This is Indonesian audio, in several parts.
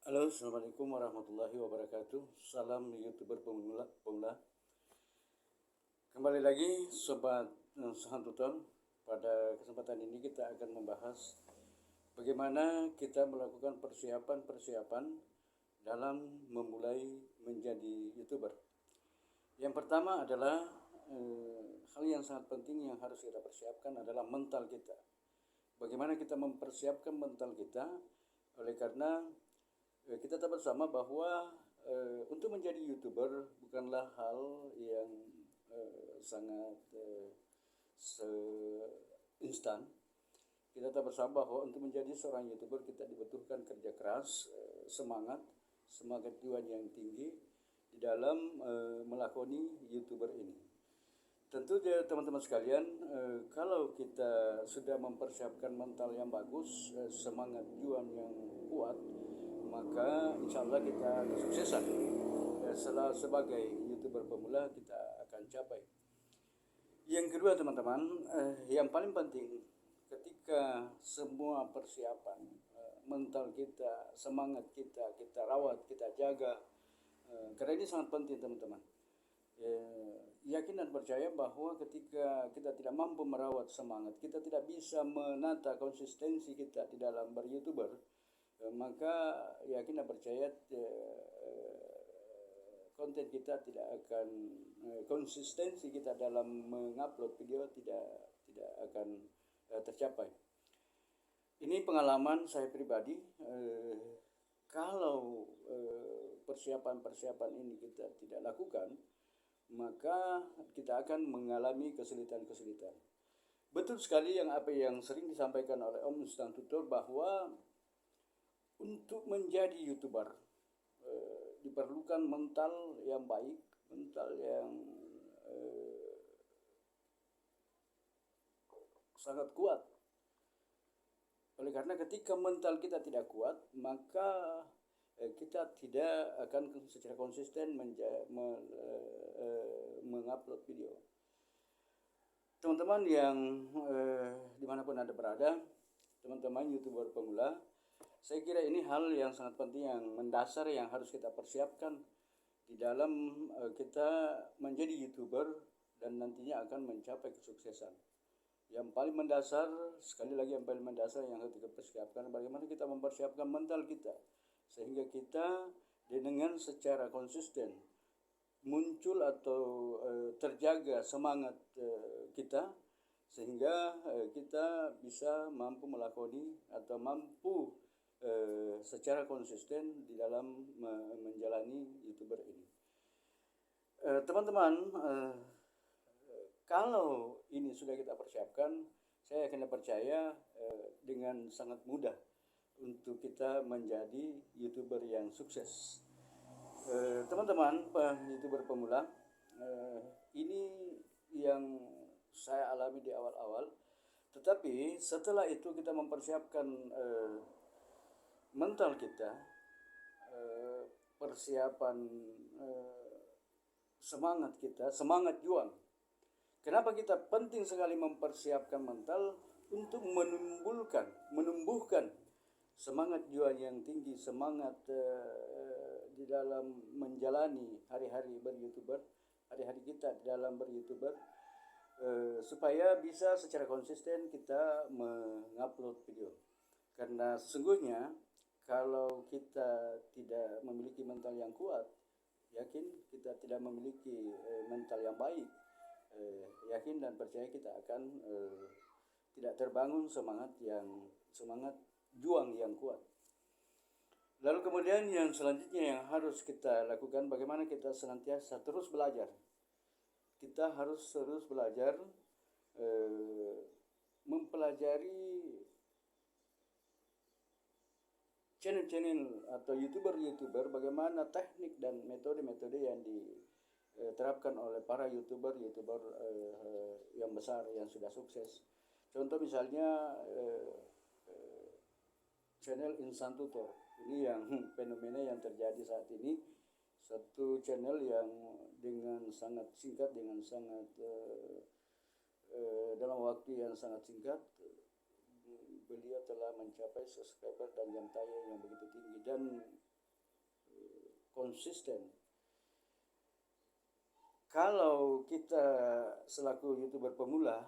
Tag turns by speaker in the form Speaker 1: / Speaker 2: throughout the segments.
Speaker 1: Halo, Assalamualaikum warahmatullahi wabarakatuh. Salam YouTuber pemula. Kembali lagi Sobat Santuton. Pada kesempatan ini kita akan membahas bagaimana kita melakukan persiapan dalam memulai menjadi YouTuber. Yang pertama adalah hal yang sangat penting yang harus kita persiapkan adalah mental kita. Bagaimana kita mempersiapkan mental kita, oleh karena kita tahu bersama bahwa untuk menjadi YouTuber bukanlah hal yang sangat instan. Kita tahu bersama bahwa untuk menjadi seorang YouTuber kita dibutuhkan kerja keras, semangat jiwa yang tinggi di dalam melakoni YouTuber ini. Tentu teman-teman sekalian, kalau kita sudah mempersiapkan mental yang bagus, semangat juang yang kuat, maka insya Allah kita kesuksesan sebagai YouTuber pemula kita akan capai. Yang kedua teman-teman, yang paling penting ketika semua persiapan mental kita, semangat kita rawat, kita jaga, karena ini sangat penting teman-teman. Yakin dan percaya bahwa ketika kita tidak mampu merawat semangat, kita tidak bisa menata konsistensi kita di dalam ber-YouTuber, maka yakin dan percaya konten kita tidak akan, konsistensi kita dalam mengupload video tidak akan tercapai. Ini pengalaman saya pribadi. Kalau persiapan ini kita tidak lakukan, maka kita akan mengalami kesulitan. Betul sekali apa yang sering disampaikan oleh Om Ustadz Tutur, bahwa untuk menjadi YouTuber diperlukan mental yang baik, mental yang sangat kuat. Oleh karena ketika mental kita tidak kuat, maka kita tidak akan secara konsisten mengupload video. Teman-teman yang dimanapun Anda berada, teman-teman YouTuber pemula, saya kira ini hal yang sangat penting, yang mendasar, yang harus kita persiapkan di dalam kita menjadi YouTuber dan nantinya akan mencapai kesuksesan. Yang paling mendasar, sekali lagi yang paling mendasar yang harus kita persiapkan, bagaimana kita mempersiapkan mental kita sehingga kita dengan secara konsisten muncul atau terjaga semangat kita, sehingga kita bisa mampu melakoni atau mampu secara konsisten di dalam menjalani YouTuber ini. Teman-teman, kalau ini sudah kita persiapkan, saya akan percaya dengan sangat mudah untuk kita menjadi YouTuber yang sukses. Teman-teman YouTuber pemula, ini yang saya alami di awal-awal. Tetapi setelah itu kita mempersiapkan mental kita, persiapan semangat kita, semangat juang. Kenapa kita penting sekali mempersiapkan mental? Untuk menumbuhkan semangat juang yang tinggi, semangat di dalam menjalani hari-hari ber-YouTuber, hari-hari kita di dalam ber-YouTuber, supaya bisa secara konsisten kita mengupload video. Karena sesungguhnya kalau kita tidak memiliki mental yang kuat, yakin kita tidak memiliki mental yang baik, yakin dan percaya kita akan tidak terbangun semangat juang yang kuat. Lalu kemudian yang selanjutnya yang harus kita lakukan, bagaimana kita senantiasa terus belajar. Kita harus terus belajar, mempelajari channel-channel atau YouTuber, bagaimana teknik dan metode-metode yang diterapkan oleh para YouTuber yang besar, yang sudah sukses. Contoh misalnya channel Insan Tutor, ini yang fenomena yang terjadi saat ini, satu channel yang dengan sangat singkat, dalam waktu yang sangat singkat, beliau telah mencapai subscriber dan jam tayang yang begitu tinggi, dan konsisten. Kalau kita selaku YouTuber pemula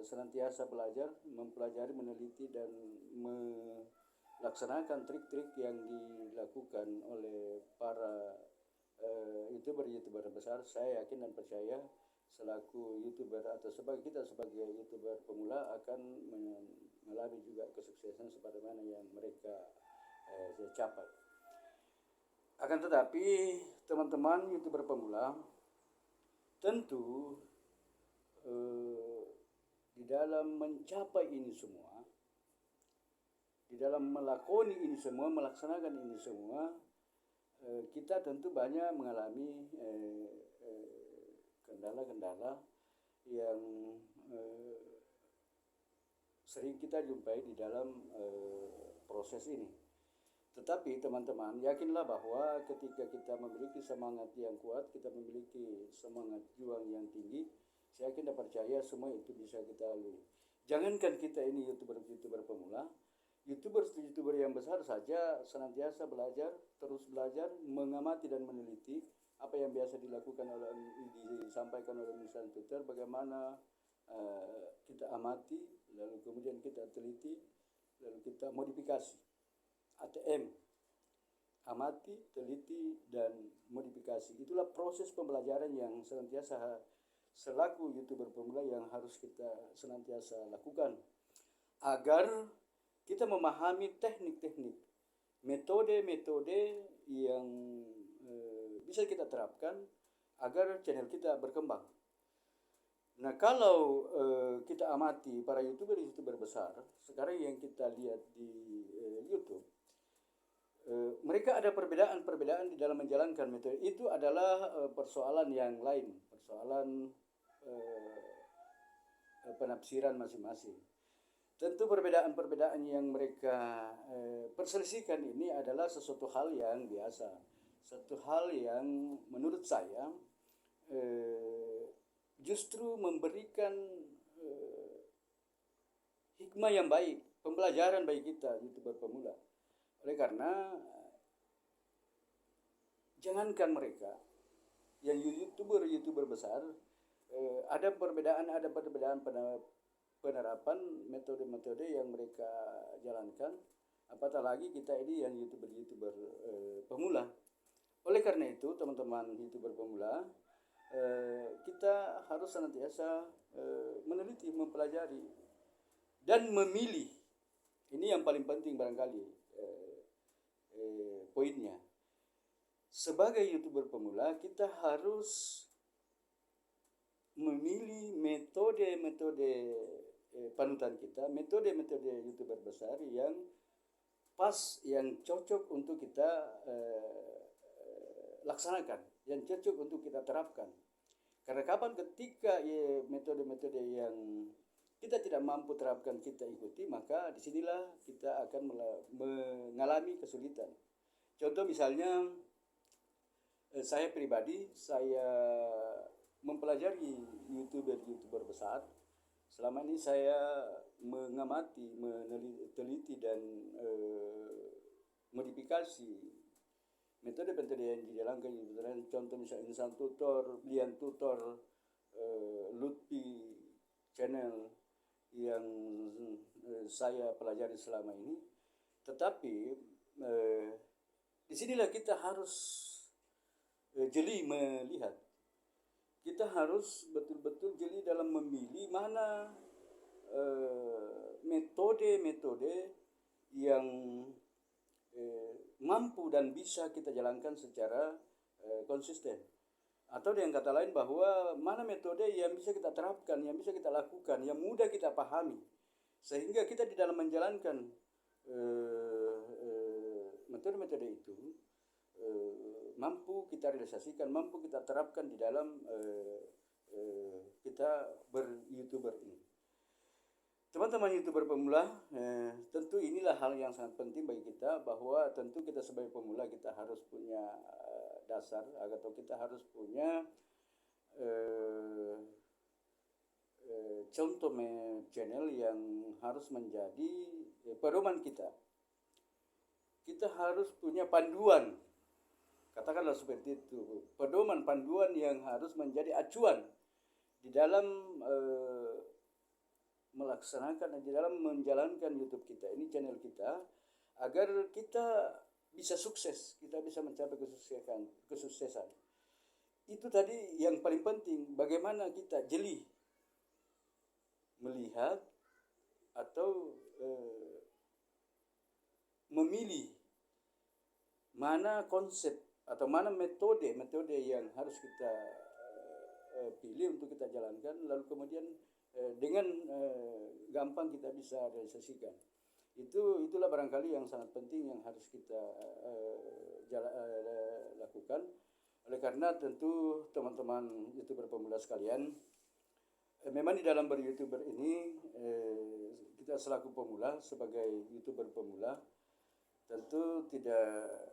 Speaker 1: senantiasa belajar, mempelajari, meneliti dan melaksanakan trik-trik yang dilakukan oleh para YouTuber besar, saya yakin dan percaya selaku YouTuber atau sebagai YouTuber pemula akan mengalami juga kesuksesan sebagaimana yang mereka capai. Akan tetapi teman-teman YouTuber pemula tentu di dalam mencapai ini semua, di dalam melakoni ini semua, melaksanakan ini semua, kita tentu banyak mengalami kendala-kendala yang sering kita jumpai di dalam proses ini. Tetapi teman-teman, yakinlah bahwa ketika kita memiliki semangat yang kuat, kita memiliki semangat juang yang tinggi, saya yakin dan percaya semua itu bisa kita lalui. Jangankan kita ini YouTuber pemula, YouTuber yang besar saja senantiasa belajar, terus belajar, mengamati dan meneliti apa yang biasa disampaikan oleh Misan Tutor, bagaimana kita amati, lalu kemudian kita teliti, lalu kita modifikasi. ATM, amati, teliti, dan modifikasi. Itulah proses pembelajaran yang senantiasa selaku YouTuber pemula yang harus kita senantiasa lakukan agar kita memahami teknik-teknik, metode-metode yang bisa kita terapkan agar channel kita berkembang. Nah, kalau kita amati para YouTuber besar sekarang yang kita lihat di YouTube, mereka ada perbedaan di dalam menjalankan metode. Itu adalah persoalan yang lain, persoalan penafsiran masing-masing. Tentu perbedaan yang mereka perselisihkan ini adalah sesuatu hal yang biasa, satu hal yang menurut saya justru memberikan hikmah yang baik, pembelajaran bagi kita YouTuber pemula. Oleh karena jangankan mereka yang YouTuber besar, ada perbedaan penerapan metode-metode yang mereka jalankan, apatah lagi kita ini yang YouTuber pemula. Oleh karena itu teman-teman YouTuber pemula, kita harus senantiasa meneliti, mempelajari dan memilih. Ini yang paling penting barangkali poinnya. Sebagai YouTuber pemula, kita harus memilih metode-metode panutan kita, metode-metode YouTuber besar yang pas, yang cocok untuk kita laksanakan, yang cocok untuk kita terapkan. Karena ketika metode-metode yang kita tidak mampu terapkan kita ikuti, maka disinilah kita akan mengalami kesulitan. Contoh misalnya, saya pribadi, saya mempelajari YouTuber besar. Selama ini saya mengamati, meneliti dan modifikasi metode-metode yang dijalankan. Contoh misalnya Insan Tutor, Blian Tutor, Lutfi channel yang saya pelajari selama ini. Tetapi disinilah kita harus jeli melihat. Kita harus betul-betul jeli dalam memilih mana metode-metode yang mampu dan bisa kita jalankan secara konsisten. Atau dengan kata lain bahwa mana metode yang bisa kita terapkan, yang bisa kita lakukan, yang mudah kita pahami. Sehingga kita di dalam menjalankan metode-metode itu mampu kita realisasikan, mampu kita terapkan di dalam kita ber-YouTuber ini. Teman-teman YouTuber pemula, tentu inilah hal yang sangat penting bagi kita, bahwa tentu kita sebagai pemula kita harus punya dasar, atau kita harus punya contoh channel yang harus menjadi pedoman kita. Kita harus punya panduan Katakanlah seperti itu. Pedoman panduan yang harus menjadi acuan di dalam melaksanakan, di dalam menjalankan YouTube kita ini, channel kita, agar kita bisa sukses, kita bisa mencapai kesuksesan. Itu tadi yang paling penting, bagaimana kita jeli melihat atau memilih mana konsep atau mana metode yang harus kita pilih untuk kita jalankan, lalu kemudian dengan gampang kita bisa realisasikan. Itulah barangkali yang sangat penting yang harus kita lakukan. Oleh karena tentu teman-teman YouTuber pemula sekalian, memang di dalam ber-YouTuber ini kita selaku pemula, sebagai YouTuber pemula, tentu tidak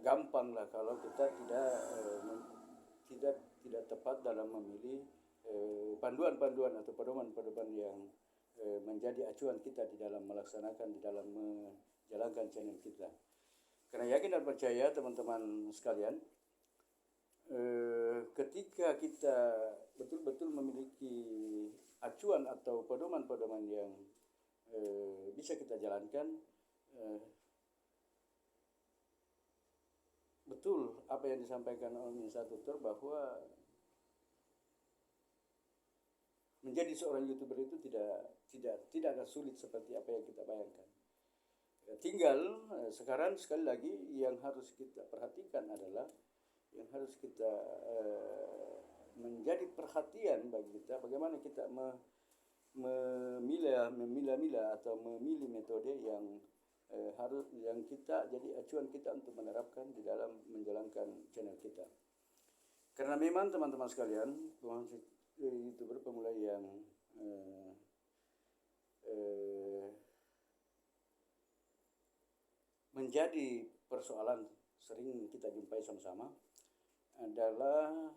Speaker 1: gampang lah kalau kita tidak tepat dalam memilih panduan-panduan atau pedoman-pedoman yang menjadi acuan kita di dalam melaksanakan, di dalam menjalankan channel kita. Karena yakin dan percaya teman-teman sekalian, ketika kita betul-betul memiliki acuan atau pedoman-pedoman yang bisa kita jalankan, betul apa yang disampaikan oleh Mr. Tutor bahwa menjadi seorang YouTuber itu tidak ada sulit seperti apa yang kita bayangkan. Tinggal sekarang sekali lagi yang harus kita perhatikan adalah, yang harus kita menjadi perhatian bagi kita, bagaimana kita memilah atau memilih metode yang yang kita jadi acuan kita untuk menerapkan di dalam menjalankan channel kita. Karena memang teman-teman sekalian, YouTuber pemula yang menjadi persoalan sering kita jumpai sama-sama adalah